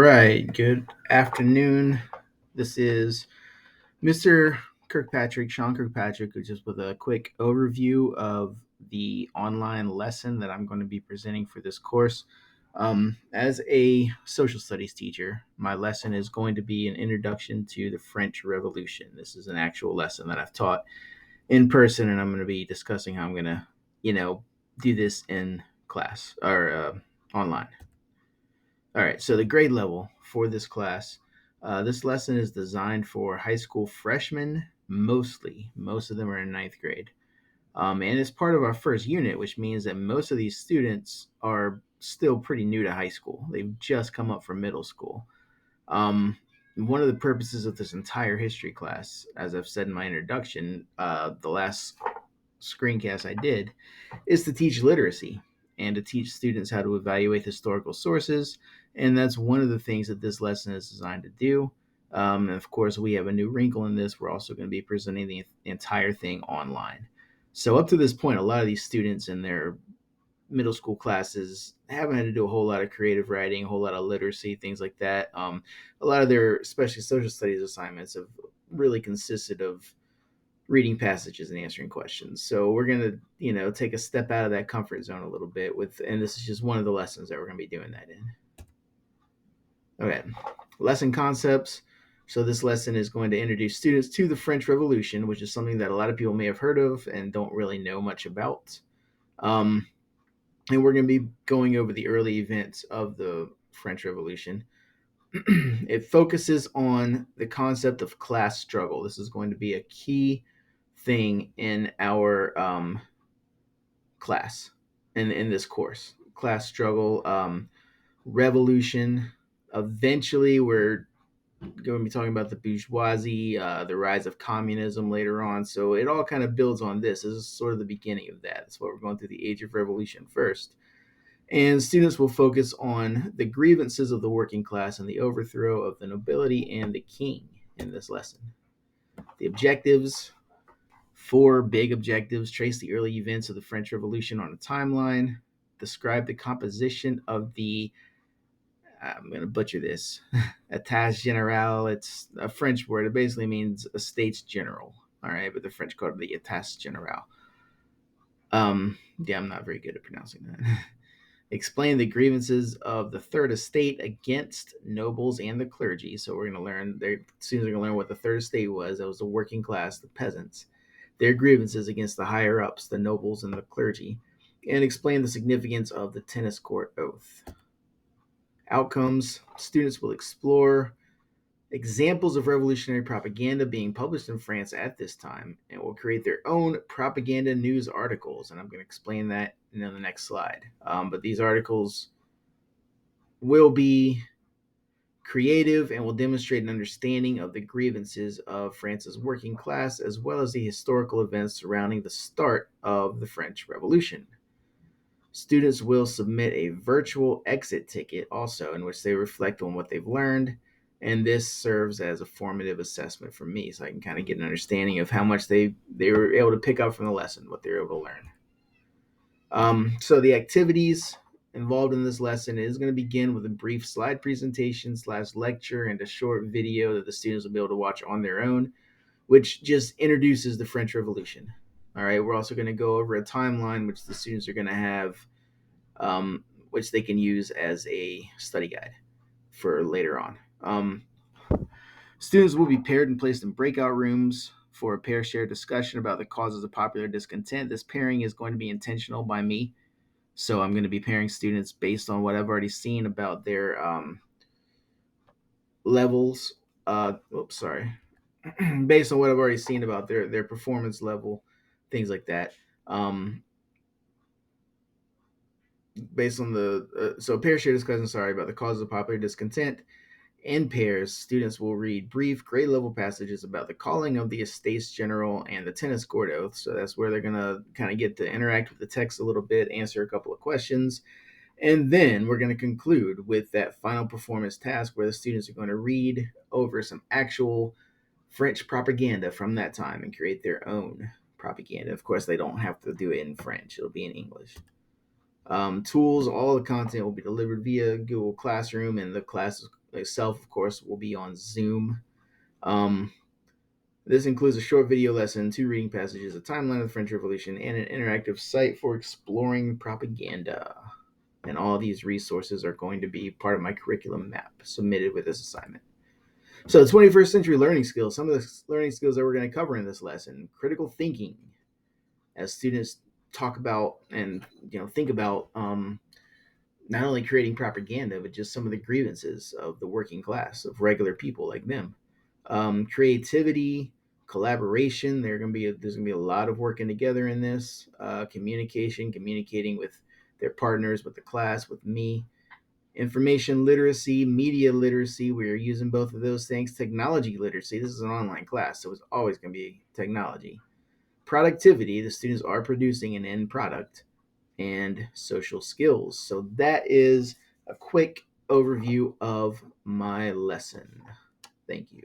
right, good afternoon. This is Mr. Kirkpatrick, Sean Kirkpatrick, just with a quick overview of the online lesson that I'm going to be presenting for this course. As a social studies teacher, my lesson is going to be an introduction to the French Revolution. This is an actual lesson that I've taught in person, and I'm going to be discussing how I'm going to, you know, do this in class or online. All right, so the grade level for this class, this lesson is designed for high school freshmen mostly. Most of them are in ninth grade. And it's part of our first unit, which means that most of these students are still pretty new to high school. They've just come up from middle school. Um, One of the purposes of this entire history class, as I've said in my introduction, the last screencast I did, is to teach literacy and to teach students how to evaluate historical sources. And that's one of the things that this lesson is designed to do. And of course, we have a new wrinkle in this. We're also going to be presenting the entire thing online. So, up to this point, a lot of these students in their middle school classes haven't had to do a whole lot of creative writing, a whole lot of literacy, things like that. A lot of their, especially social studies assignments, have really consisted of reading passages and answering questions. So we're gonna, take a step out of that comfort zone a little bit and this is just one of the lessons that we're gonna be doing that in. Okay, lesson concepts. So this lesson is going to introduce students to the French Revolution, which is something that a lot of people may have heard of and don't really know much about. Um, and we're going to be going over the early events of the French Revolution. It focuses on the concept of class struggle. This is going to be a key thing in our class in this course. Class struggle, revolution. Eventually, we're going to be talking about the bourgeoisie, the rise of communism later on. So it all kind of builds on this. This is sort of the beginning of that. That's why we're going through the age of revolution first. And students will focus on the grievances of the working class and the overthrow of the nobility and the king in this lesson. The objectives, four big objectives: trace the early events of the French Revolution on a timeline, describe the composition of the, I'm going to butcher this, Attache General. It's a French word. It basically means a states general. All right, but the French call it the Attache General. Yeah, I'm not very good at pronouncing that. Explain the grievances of the Third Estate against nobles and the clergy. So we're going to learn, students are going to learn what the Third Estate was. That was the working class, the peasants, their grievances against the higher ups, the nobles and the clergy, and explain the significance of the tennis court oath. Outcomes: students will explore examples of revolutionary propaganda being published in France at this time and will create their own propaganda news articles. And I'm going to explain that in the next slide. But these articles will be creative and will demonstrate an understanding of the grievances of France's working class as well as the historical events surrounding the start of the French Revolution. Students will submit a virtual exit ticket also, in which they reflect on what they've learned. And this serves as a formative assessment for me, so I can kind of get an understanding of how much they were able to pick up from the lesson, what they were able to learn. So the activities involved in this lesson is going to begin with a brief slide presentation / lecture and a short video that the students will be able to watch on their own, which just introduces the French Revolution. All right, we're also going to go over a timeline which the students are going to have, which they can use as a study guide for later on. Students will be paired and placed in breakout rooms for a pair shared discussion about the causes of popular discontent. This pairing is going to be intentional by me. So I'm going to be pairing students based on what I've already seen about their levels. Based on what I've already seen about their performance level, things like that. Based on the so pair share discussion, about the causes of popular discontent. In pairs, students will read brief grade level passages about the calling of the Estates General and the tennis court oath. So that's where they're going to kind of get to interact with the text a little bit, answer a couple of questions. And then we're going to conclude with that final performance task where the students are going to read over some actual French propaganda from that time and create their own propaganda. Of course, they don't have to do it in French, it'll be in English. Tools, all the content will be delivered via Google Classroom, and the class itself, of course, will be on Zoom. Um, this includes a short video lesson, 2 reading passages, a timeline of the French Revolution, and an interactive site for exploring propaganda. And all these resources are going to be part of my curriculum map submitted with this assignment. So, 21st century learning skills. Some of the learning skills that we're going to cover in this lesson: critical thinking, as students talk about and think about not only creating propaganda, but just some of the grievances of the working class, of regular people like them. Creativity, collaboration. There's gonna be a lot of working together in this. Communication, communicating with their partners, with the class, with me. Information literacy, media literacy. We are using both of those things. Technology literacy. This is an online class, so it's always going to be technology. Productivity. The students are producing an end product, and social skills. So that is a quick overview of my lesson. Thank you.